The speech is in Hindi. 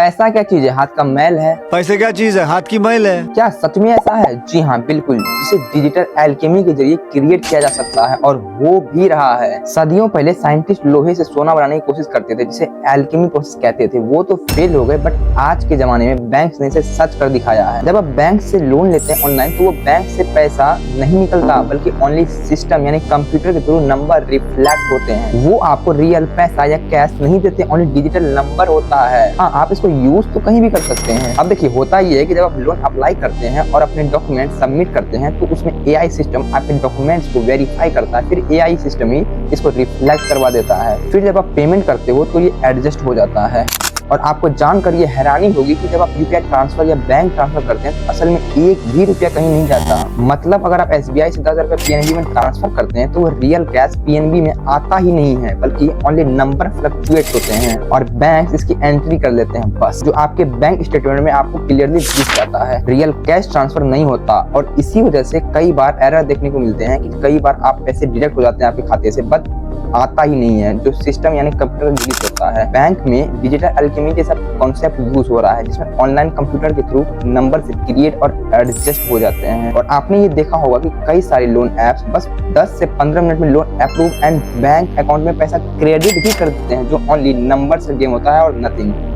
पैसा क्या चीज है, हाथ का मैल है। पैसे क्या चीज है, हाथ की मैल है। क्या सच में ऐसा है? जी हाँ बिल्कुल, जिसे डिजिटल एल्केमी के जरिए क्रिएट किया जा सकता है और हो भी रहा है। सदियों पहले साइंटिस्ट लोहे से सोना बनाने की कोशिश करते थे, जिसे एल्केमी प्रोसेस कहते थे। वो तो फेल हो गए, बट आज के जमाने में बैंक ने इसे सच कर दिखाया है। जब आप बैंक से लोन लेते हैं ऑनलाइन, तो वो बैंक से पैसा नहीं निकलता, बल्कि ओनली सिस्टम यानी कंप्यूटर के थ्रू नंबर रिफ्लेक्ट होते हैं। वो आपको रियल पैसा या कैश नहीं देते, ओनली डिजिटल नंबर होता है। हाँ, आप इसको यूज तो कहीं भी कर सकते हैं। अब देखिए, होता ये है कि जब आप लोन अप्लाई करते हैं और अपने डॉक्यूमेंट सबमिट करते हैं, तो उसमें एआई सिस्टम आपके डॉक्यूमेंट्स को वेरीफाई करता है, फिर एआई सिस्टम ही इसको रिफ्लेक्ट करवा देता है। फिर जब आप पेमेंट करते हो तो ये एडजस्ट हो जाता है। और आपको जानकर ये हैरानी होगी कि जब आप यूपीआई ट्रांसफर या बैंक ट्रांसफर करते हैं, तो असल में एक भी रुपया कहीं नहीं जाता। मतलब अगर आप एसबीआई से 10,000 रुपये पीएनबी में ट्रांसफर करते हैं, तो वो रियल कैश पीएनबी में आता ही नहीं है, बल्कि ओनली नंबर फ्लक्चुएट होते हैं और बैंक इसकी एंट्री कर लेते हैं बस, जो आपके बैंक स्टेटमेंट में आपको क्लियरली दिख जाता है। रियल कैश ट्रांसफर नहीं होता और इसी वजह से कई बार एरर देखने को मिलते हैं कि कई बार आप पैसे डिडक्ट हो जाते हैं आपके खाते से, बट आता ही नहीं है, जो सिस्टम यानी कंप्यूटर डिलीट होता है। बैंक में डिजिटल एल्केमी जैसा कॉन्सेप्ट यूज हो रहा है, जिसमें ऑनलाइन कंप्यूटर के थ्रू नंबर से क्रिएट और एडजस्ट हो जाते हैं। और आपने ये देखा होगा कि कई सारे लोन एप्स बस 10 से 15 मिनट में loan approve and bank account में पैसा क्रेडिट भी कर देते हैं, जो ओनली नंबर से गेम होता है और नथिंग।